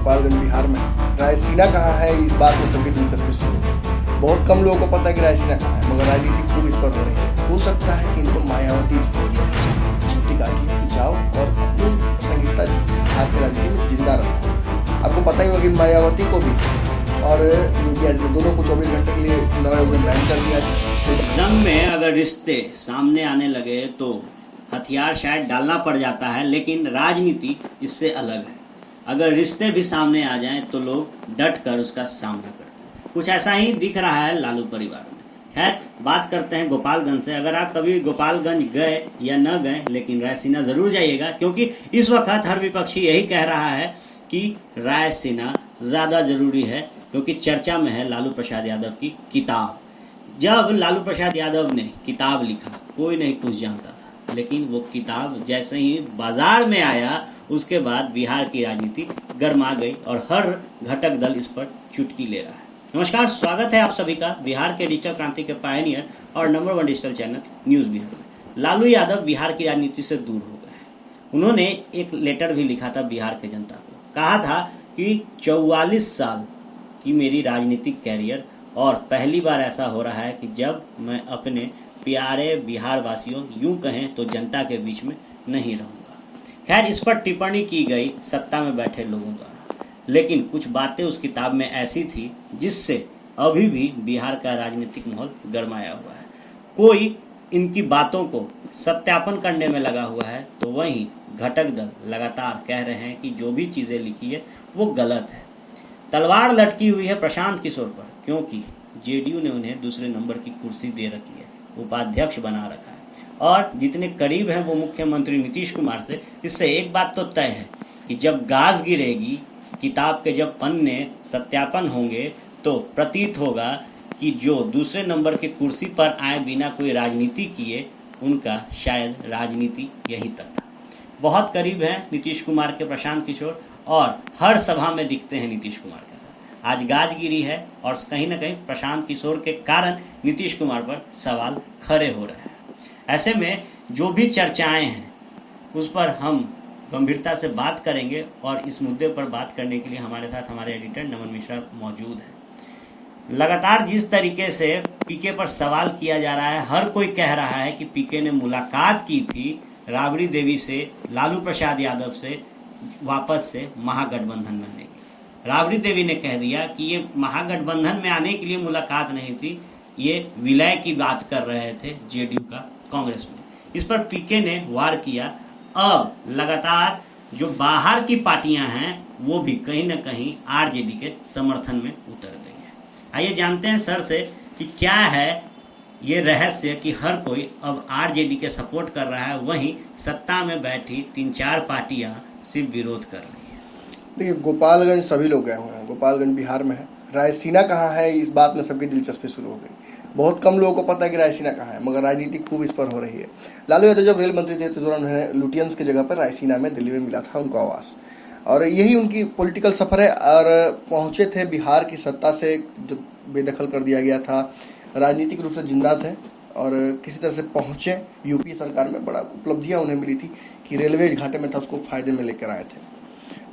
गोपालगंज बिहार में है। रायसीना कहाँ है, इस बात में सबकी दिलचस्पी शुरू हो गई। बहुत कम लोगों को पता है कि रायसीना कहाँ है, मगर राजनीति खूब इस पर हो रही है। हो सकता है कि इनको मायावती छुट्टी काटी कि जाओ और अपनी संगीता बिहार की राजनीति में जिंदा रखो। आपको पता ही होगा कि मायावती को भी और योगी आदित्यनाथ दोनों को 24 घंटे के लिए चुनाव आयोग ने बैन कर दिया। जंग में अगर रिश्ते सामने आने लगे तो हथियार शायद डालना पड़ जाता है, लेकिन राजनीति इससे अलग है। अगर रिश्ते भी सामने आ जाएं तो लोग डट कर उसका सामना करते हैं। कुछ ऐसा ही दिख रहा है लालू परिवार में। खैर, बात करते हैं गोपालगंज से। अगर आप कभी गोपालगंज गए या न गए, लेकिन रायसीना जरूर जाइएगा, क्योंकि इस वक्त हर विपक्षी यही कह रहा है कि रायसीना ज्यादा जरूरी है, क्योंकि चर्चा में है लालू प्रसाद यादव की किताब। जब लालू प्रसाद यादव ने किताब लिखा, कोई नहीं कुछ जानता था, लेकिन वो किताब जैसे ही बाजार में आया, उसके बाद बिहार की राजनीति गर्मा गई और हर घटक दल इस पर चुटकी ले रहा है। नमस्कार, स्वागत है आप सभी का बिहार के डिजिटल क्रांति के पायनियर और number 1 digital channel news Bihar में। लालू यादव बिहार की राजनीति से दूर हो गए हैं। उन्होंने एक लेटर भी लिखा था बिहार के जनता को। कहा था कि 44 साल की मेरी राजनीतिक कैरियर और पहली बार ऐसा हो रहा है कि जब मैं अपने प्यारे बिहार वासियों, यूं कहें तो जनता के बीच में नहीं रहूंगा। खैर, इस पर टिप्पणी की गई सत्ता में बैठे लोगों द्वारा, लेकिन कुछ बातें उस किताब में ऐसी थी जिससे अभी भी बिहार का राजनीतिक माहौल गरमाया हुआ है। कोई इनकी बातों को सत्यापन करने में लगा हुआ है, तो वहीं घटक दल लगातार कह रहे हैं कि जो भी चीजें लिखी है वो गलत है। तलवार लटकी हुई है प्रशांत किशोर पर, क्योंकि जेडीयू ने उन्हें दूसरे नंबर की कुर्सी दे रखी है, उपाध्यक्ष बना रखा है, और जितने करीब हैं वो मुख्यमंत्री नीतीश कुमार से। इससे एक बात तो तय है कि जब गाज गिरेगी, किताब के जब पन्ने सत्यापन होंगे, तो प्रतीत होगा कि जो दूसरे नंबर की कुर्सी पर आए बिना कोई राजनीति किए, उनका शायद राजनीति यही तक था। बहुत करीब हैं नीतीश कुमार के प्रशांत किशोर, और हर सभा में दिखते हैं नीतीश कुमार के साथ। आज गाजगिरी है और कहीं ना कहीं प्रशांत किशोर के कारण नीतीश कुमार पर सवाल खड़े हो रहे हैं। ऐसे में जो भी चर्चाएं हैं उस पर हम गंभीरता से बात करेंगे, और इस मुद्दे पर बात करने के लिए हमारे साथ हमारे एडिटर नमन मिश्रा मौजूद हैं। लगातार जिस तरीके से पीके पर सवाल किया जा रहा है, हर कोई कह रहा है कि पीके ने मुलाकात की थी राबड़ी देवी से, लालू प्रसाद यादव से, वापस से महागठबंधन में आने की। राबड़ी देवी ने कह दिया कि ये महागठबंधन में आने के लिए मुलाकात नहीं थी, ये विलय की बात कर रहे थे जेडीयू का कांग्रेस में। इस पर पीके ने वार किया। अब लगातार जो बाहर की पार्टियां हैं वो भी कहीं ना कहीं आरजेडी के समर्थन में उतर गई है। आइए जानते हैं सर से कि क्या है ये रहस्य कि हर कोई अब आरजेडी के सपोर्ट कर रहा है, वहीं सत्ता में बैठी 3-4 पार्टियां सिर्फ विरोध कर रही है। देखिए, गोपालगंज सभी लोग गए हुए हैं। गोपालगंज बिहार में है। रायसीना कहाँ है, इस बात में सबकी दिलचस्पी शुरू हो गई। बहुत कम लोगों को पता है कि रायसीना कहाँ है, मगर राजनीति खूब इस पर हो रही है। लालू यादव जब रेल मंत्री थे तो दौरान उन्हें लुटियंस की जगह पर रायसीना में दिल्ली में मिला था उनको आवास, और यही उनकी पॉलिटिकल सफर है। और पहुंचे थे बिहार की सत्ता से जो बेदखल कर दिया गया था, राजनीतिक रूप से जिंदा थे, और किसी तरह से पहुंचे। यूपी सरकार में बड़ा उपलब्धियां उन्हें मिली थी कि रेलवे घाटे में था, उसको फायदे में लेकर आए थे।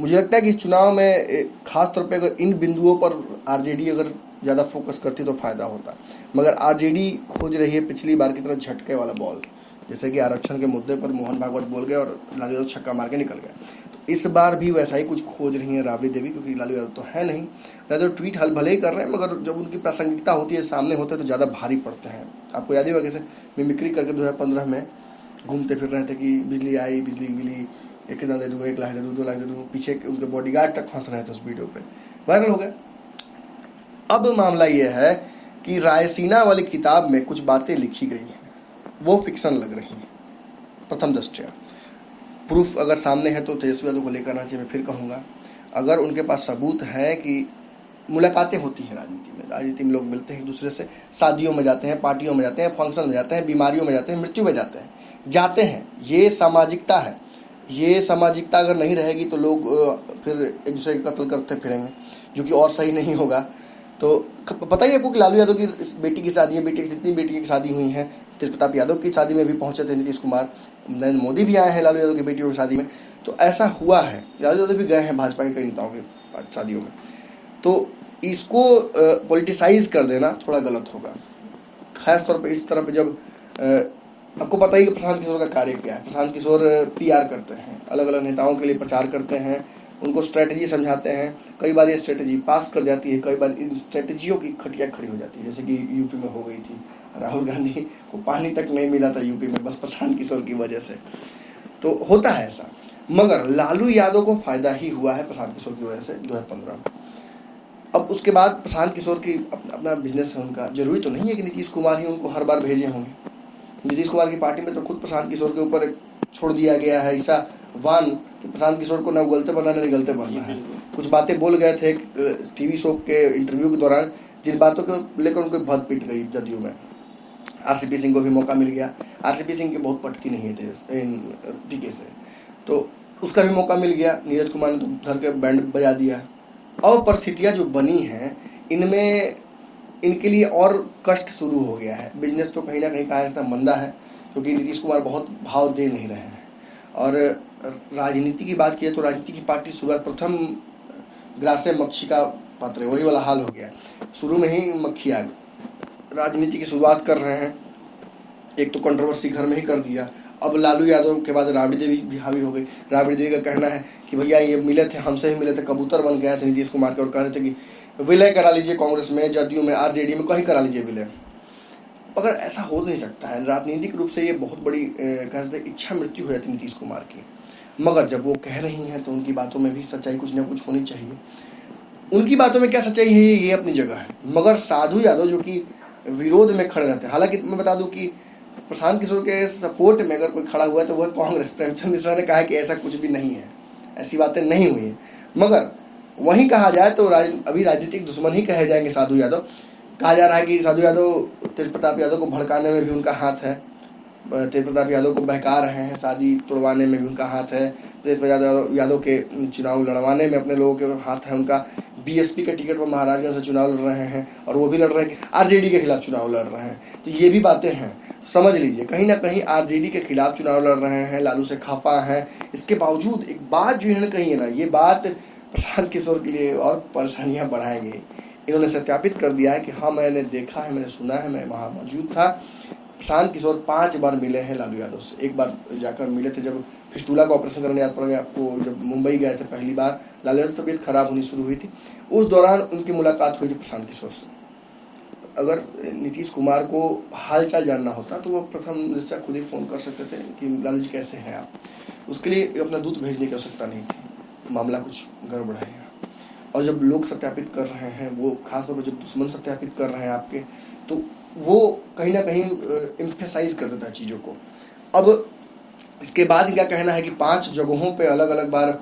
मुझे लगता है कि इस चुनाव में खास तौर पे अगर इन बिंदुओं पर आरजेडी अगर ज़्यादा फोकस करती तो फ़ायदा होता, मगर आरजेडी खोज रही है पिछली बार की तरह झटके वाला बॉल। जैसे कि आरक्षण के मुद्दे पर मोहन भागवत बोल गए और लालू यादव छक्का मार के निकल गए, तो इस बार भी वैसा ही कुछ खोज रही है राबड़ी देवी, क्योंकि लालू यादव तो है नहीं। यादव ट्वीट हल भले ही कर रहे हैं, मगर जब उनकी प्रासंगिकता होती है, सामने होते हैं, तो ज़्यादा भारी पड़ते हैं। आपको याद ही होगा कैसे मिमिक्री करके 2015 में घूमते फिर रहे थे कि बिजली आई, बिजली मिली, एक कितना दे दूँ, 1 लाख दे दूँ, 2 लाख दे दूँ, पीछे उनके बॉडीगार्ड तक फंस रहे थे उस वीडियो पे, वायरल हो गए। अब मामला ये है कि रायसीना वाली किताब में कुछ बातें लिखी गई हैं, वो फिक्शन लग रही हैं प्रथम दृष्टया। प्रूफ अगर सामने है तो तेजस्वी यादव को लेकर आना चाहिए। मैं फिर कहूँगा, अगर उनके पास सबूत है कि मुलाकातें होती हैं राजनीति में लोग मिलते हैं एक दूसरे से, शादियों में जाते हैं, पार्टियों में जाते हैं, फंक्शन में जाते हैं, बीमारियों में जाते हैं, मृत्यु में जाते हैं, ये सामाजिकता है। ये सामाजिकता अगर नहीं रहेगी तो लोग फिर एक दूसरे का कत्ल करते फिरेंगे, जो कि और सही नहीं होगा। तो पता ही आपको कि लालू यादव की बेटी की शादी है, बेटी की जितनी बेटी की शादी हुई हैं, तेज प्रताप यादव की शादी में भी पहुंचे थे नीतीश कुमार, नरेंद्र मोदी भी आए हैं लालू यादव की बेटियों की शादी में। तो ऐसा हुआ है, लालू यादव भी गए हैं भाजपा के कई नेताओं के शादियों में। तो इसको पॉलिटिसाइज कर देना थोड़ा गलत होगा, खास तौर पे इस तरह पे जब आपको पता ही कि प्रशांत किशोर का कार्य क्या है। प्रशांत किशोर पीआर करते हैं, अलग अलग नेताओं के लिए प्रचार करते हैं, उनको स्ट्रेटजी समझाते हैं। कई बार ये स्ट्रेटजी पास कर जाती है, कई बार इन स्ट्रेटजियों की खटिया खड़ी हो जाती है, जैसे कि यूपी में हो गई थी। राहुल गांधी को पानी तक नहीं मिला था यूपी में, बस प्रशांत किशोर की वजह से। तो होता है ऐसा, मगर लालू यादव को फायदा ही हुआ है प्रशांत किशोर की वजह से 2015 में। अब उसके बाद प्रशांत किशोर की अपना बिजनेस है उनका, जरूरी तो नहीं है कि नीतीश कुमार ही उनको हर बार भेजे होंगे। नीतीश कुमार की पार्टी में तो खुद प्रशांत किशोर के ऊपर छोड़ दिया गया है ऐसा वान कि प्रशांत किशोर को न गलते बनना न गलते बनना है। कुछ बातें बोल गए थे टीवी शो के इंटरव्यू के दौरान, जिन बातों को लेकर उनको बहुत पिट गई जदयू में। आरसीपी सिंह को भी मौका मिल गया, आरसीपी सिंह की बहुत पटती नहीं थे पीके से, तो उसका भी मौका मिल गया। नीरज कुमार ने तो घर के बैंड बजा दिया। अब परिस्थितियाँ जो बनी हैं इनमें इनके लिए और कष्ट शुरू हो गया है। बिजनेस तो कहीं ना कहीं कहा जाता मंदा है, क्योंकि नीतीश कुमार बहुत भाव दे नहीं रहे हैं। और राजनीति की बात की तो राजनीति की पार्टी शुरुआत प्रथम ग्रासे मक्षी का पात्र, वही वाला हाल हो गया। शुरू में ही मक्खी आ गई। राजनीति की शुरुआत कर रहे हैं, एक तो कंट्रोवर्सी घर में ही कर दिया। अब लालू यादव के बाद राबड़ी देवी भी हावी हो गई। राबड़ी देवी का कहना है कि भैया ये मिले थे, हमसे ही मिले थे, कबूतर बन गए थे नीतीश कुमार के, और कह रहे थे कि विलय करा लीजिए कांग्रेस में, जदयू में, आरजेडी में, कहीं करा लीजिए विलय। मगर ऐसा हो नहीं सकता है। राजनीतिक रूप से ये बहुत बड़ी कह सकते इच्छा मृत्यु हो जाती है नीतीश कुमार की। मगर जब वो कह रही हैं तो उनकी बातों में भी सच्चाई कुछ ना कुछ होनी चाहिए। उनकी बातों में क्या सच्चाई है ये अपनी जगह है, मगर साधु यादव जो कि विरोध में खड़े रहते हैं। हालांकि मैं बता दूं कि प्रशांत किशोर के सपोर्ट में अगर कोई खड़ा हुआ है तो वह कांग्रेस। प्रेमचंद मिश्रा ने कहा कि ऐसा कुछ भी नहीं है, ऐसी बातें नहीं हुई हैं। मगर वहीं कहा जाए तो अभी राजनीतिक दुश्मन ही कहे जाएंगे साधु यादव। कहा जा रहा है कि साधु यादव तेज प्रताप यादव को भड़काने में भी उनका हाथ है, तेज प्रताप यादव को बहका रहे हैं, शादी तोड़वाने में भी उनका हाथ है, तेज प्रताप यादव के चुनाव लड़वाने में अपने लोगों के हाथ है उनका। बीएसपी के टिकट पर महाराजगंज से चुनाव लड़ रहे हैं, और वो भी लड़ रहे हैं कि आरजेडी के खिलाफ चुनाव लड़ रहे हैं। तो ये भी बातें हैं, समझ लीजिए कहीं ना कहीं आरजेडी के खिलाफ चुनाव लड़ रहे हैं, लालू से खफा हैं। इसके बावजूद एक बात जो इन्होंने कही है ना, ये बात प्रशांत किशोर के लिए और परेशानियां बढ़ाएंगे। इन्होंने सत्यापित कर दिया है कि हाँ मैंने देखा है, मैंने सुना है, मैं वहाँ मौजूद था। प्रशांत किशोर 5 बार मिले हैं लालू यादव से। एक बार जाकर मिले थे जब फिस्टूला का ऑपरेशन करने याद पड़ गया आपको, जब मुंबई गए थे पहली बार, लालू यादव तबीयत खराब होनी शुरू हुई थी, उस दौरान उनकी मुलाकात हुई थी प्रशांत किशोर से। अगर नीतीश कुमार को हाल चाल जानना होता तो वो प्रथम निश्चय खुद ही फ़ोन कर सकते थे कि लालू जी कैसे हैं आप। उसके लिए अपना दूत भेजने की आवश्यकता नहीं थी। मामला कुछ गड़बड़ है। और जब लोग सत्यापित कर रहे हैं, वो खासतौर पर जब दुश्मन सत्यापित कर रहे हैं आपके, तो वो कहीं ना कहीं एम्फेसाइज कर देता है चीज़ों को। अब इसके बाद इनका कहना है कि 5 जगहों पे अलग अलग बार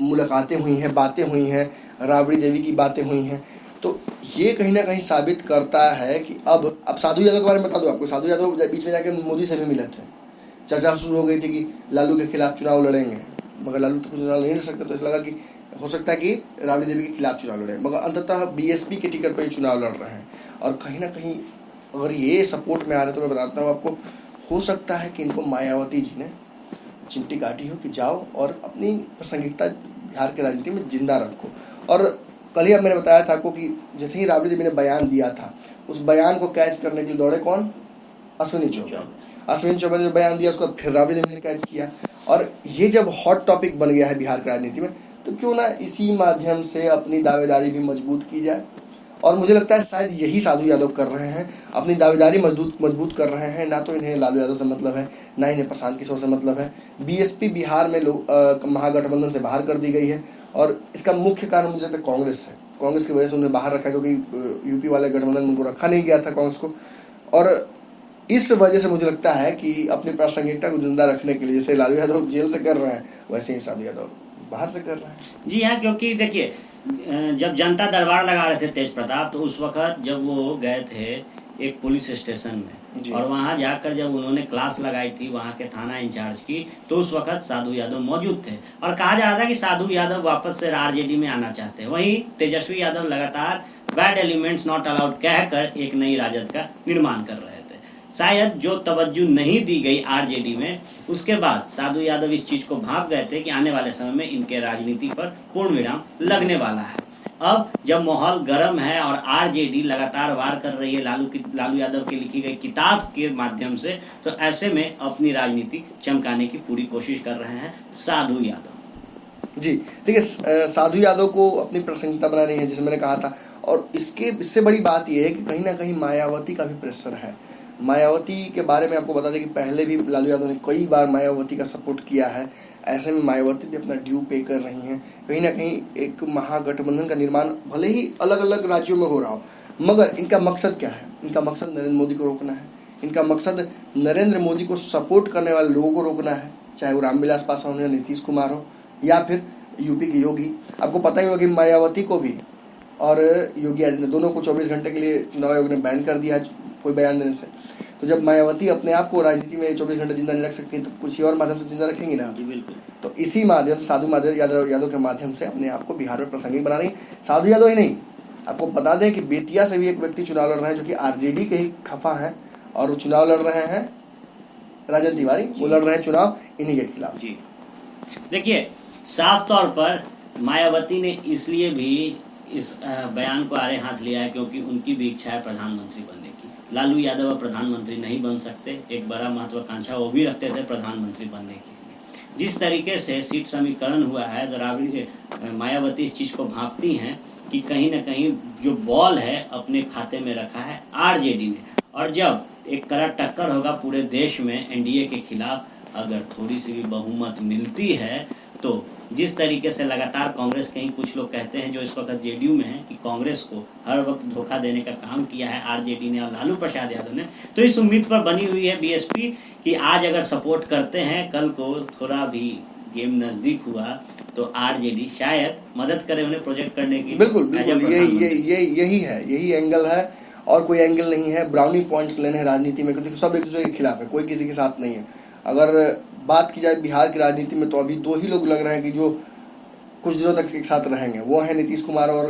मुलाकातें हुई हैं, बातें हुई हैं, राबड़ी देवी की बातें हुई हैं। तो ये कहीं ना कहीं साबित करता है कि अब साधु यादव के बारे में बता दूं आपको। साधु यादव बीच में जाकर मोदी से भी मिले थे, चर्चा शुरू हो गई थी कि लालू के खिलाफ चुनाव लड़ेंगे, मगर लालू तो कुछ चुनाव नहीं लड़ सकते। तो इसलिए लगा कि हो सकता है कि राबड़ी देवी के खिलाफ चुनाव लड़े, मगर अंततः बीएसपी के टिकट पर ही चुनाव लड़ रहे हैं। और कहीं ना कहीं अगर ये सपोर्ट में आ रहे तो मैं बताता हूँ आपको, हो सकता है कि इनको मायावती जी ने चिमटी काटी हो कि जाओ और अपनी प्रासंगिकता बिहार की राजनीति में जिंदा रखो। और कल ही अब मैंने बताया था आपको कि जैसे ही राबड़ी देवी ने बयान दिया था, उस बयान को कैच करने के लिए दौड़े कौन? अश्विनी चौबे। अश्विनी चौबे ने जो बयान दिया उसको फिर राबड़ी देवी ने कैच किया। और ये जब हॉट टॉपिक बन गया है बिहार की राजनीति में, तो क्यों ना इसी माध्यम से अपनी दावेदारी भी मजबूत की जाए। और मुझे लगता है शायद यही साधु यादव कर रहे हैं, अपनी दावेदारी मजबूत कर रहे हैं। ना तो इन्हें लालू यादव से मतलब है, ना इन्हें प्रशांत किशोर से मतलब है। बीएसपी बिहार में महागठबंधन से बाहर कर दी गई है, और इसका मुख्य कारण मुझे लगता है कांग्रेस है। कांग्रेस की वजह से उन्हें बाहर रखा, क्योंकि यूपी वाले गठबंधन में उनको रखा नहीं गया था कांग्रेस को। और इस वजह से मुझे लगता है कि अपनी प्रासंगिकता को जिंदा रखने के लिए जैसे लालू यादव जेल से कर रहे हैं, वैसे ही साधु यादव बाहर से कर रहे हैं। जी हाँ, क्योंकि देखिए जब जनता दरबार लगा रहे थे तेज प्रताप, तो उस वक्त जब वो गए थे एक पुलिस स्टेशन में, और वहाँ जाकर जब उन्होंने क्लास लगाई थी वहाँ के थाना इंचार्ज की, तो उस वक्त साधु यादव मौजूद थे और कहा जा रहा था कि साधु यादव वापस से आरजेडी में आना चाहते हैं। वहीं तेजस्वी यादव लगातार बैड एलिमेंट्स नॉट अलाउड कहकर एक नई राजद का निर्माण कर रहे थे। शायद जो तवज्जो नहीं दी गई आरजेडी में, उसके बाद साधु यादव इस चीज को भाप गए थे कि आने वाले समय में इनके राजनीति पर पूर्ण विराम लगने वाला है। अब जब माहौल गर्म है और आरजेडी लगातार वार कर रही है लालू यादव की लिखी गई किताब के माध्यम से, तो ऐसे में अपनी राजनीति चमकाने की पूरी कोशिश कर रहे हैं साधु यादव। जी देखिए, साधु यादव को अपनी प्रासंगिकता बनानी है, जैसे मैंने कहा था। और इससे बड़ी बात यह है कि कहीं ना कहीं मायावती का भी प्रेशर है। मायावती के बारे में आपको बता दें कि पहले भी लालू यादव ने कई बार मायावती का सपोर्ट किया है। ऐसे में मायावती भी अपना ड्यू पे कर रही हैं। कहीं ना कहीं एक महागठबंधन का निर्माण भले ही अलग अलग राज्यों में हो रहा हो, मगर इनका मकसद क्या है? इनका मकसद नरेंद्र मोदी को रोकना है। इनका मकसद नरेंद्र मोदी को सपोर्ट करने वाले लोगों को रोकना है, चाहे वो रामविलास पासवान हो या नीतीश कुमार हो या फिर यूपी के योगी। आपको पता ही होगा कि मायावती को भी और योगी आदित्यनाथ दोनों को 24 घंटे के लिए चुनाव आयोग ने बैन कर दिया है कोई बयान देने से। तो जब मायावती अपने आप को राजनीति में 24 घंटे जिंदा नहीं रख सकती तो कुछ और माध्यम से जिंदा रखेंगी ना। जी बिल्कुल। तो इसी माध्यम से साधु यादव के माध्यम से अपने आप को बिहार में प्रासंगिक बना रही। साधु यादव ही नहीं, आपको बता दें कि बेतिया से भी एक व्यक्ति चुनाव लड़ रहे हैं जो कि आरजेडी के ही खफा है, और वो चुनाव लड़ रहे हैं राजन तिवारी। वो लड़ रहे हैं चुनाव इन्हीं के खिलाफ। जी देखिए, साफ तौर पर मायावती ने इसलिए भी इस बयान को आड़े हाथ लिया है क्योंकि उनकी भी इच्छा है प्रधानमंत्री बनने की। लालू यादव अब प्रधानमंत्री नहीं बन सकते, एक बड़ा महत्वाकांक्षा वो भी रखते थे प्रधानमंत्री बनने के लिए। जिस तरीके से सीट समीकरण हुआ है, जरा मायावती इस चीज को भांपती हैं कि कहीं ना कहीं जो बॉल है अपने खाते में रखा है आरजेडी ने, और जब एक कड़ा टक्कर होगा पूरे देश में एनडीए के खिलाफ, अगर थोड़ी सी भी बहुमत मिलती है तो जिस तरीके से लगातार कांग्रेस के ही कुछ लोग कहते हैं जो इस वक्त जेडीयू में हैं कि कांग्रेस को हर वक्त धोखा देने का काम किया है आरजेडी ने और लालू प्रसाद यादव ने, तो इस उम्मीद पर बनी हुई है बीएसपी कि आज अगर सपोर्ट करते हैं, कल को थोड़ा भी गेम नजदीक हुआ तो आरजेडी शायद मदद करे उन्हें प्रोजेक्ट करने की। बिल्कुल यही एंगल है और कोई एंगल नहीं है। ब्राउनी पॉइंट्स लेने हैं राजनीति में, क्योंकि सब एक दूसरे के खिलाफ है, कोई किसी के साथ नहीं है। अगर बात की जाए बिहार की राजनीति में तो अभी दो ही लोग लग रहे हैं कि जो कुछ दिनों तक एक साथ रहेंगे, वो है नीतीश कुमार और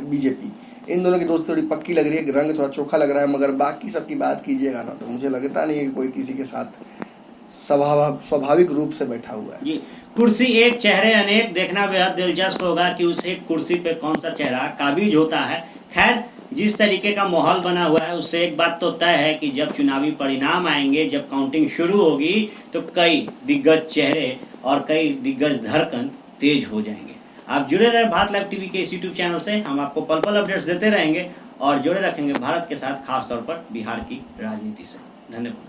बीजेपी। इन दोनों की दोस्ती थोड़ी पक्की लग रही है, रंग थोड़ा चोखा लग रहा है, मगर बाकी सबकी बात कीजिएगा ना तो मुझे लगता नहीं है कि कोई किसी के साथ स्वाभाविक रूप से बैठा हुआ है। जी, कुर्सी एक चेहरे अनेक, देखना बेहद दिलचस्प होगा कि उस एक कुर्सी पे कौन सा चेहरा काबिज होता है। खैर, जिस तरीके का माहौल बना हुआ है उससे एक बात तो तय है कि जब चुनावी परिणाम आएंगे, जब काउंटिंग शुरू होगी, तो कई दिग्गज चेहरे और कई दिग्गज धड़कन तेज हो जाएंगे। आप जुड़े रहे भारत लाइव टीवी के इस यूट्यूब चैनल से। हम आपको पल पल अपडेट्स देते रहेंगे और जुड़े रखेंगे भारत के साथ, खासतौर पर बिहार की राजनीति से। धन्यवाद।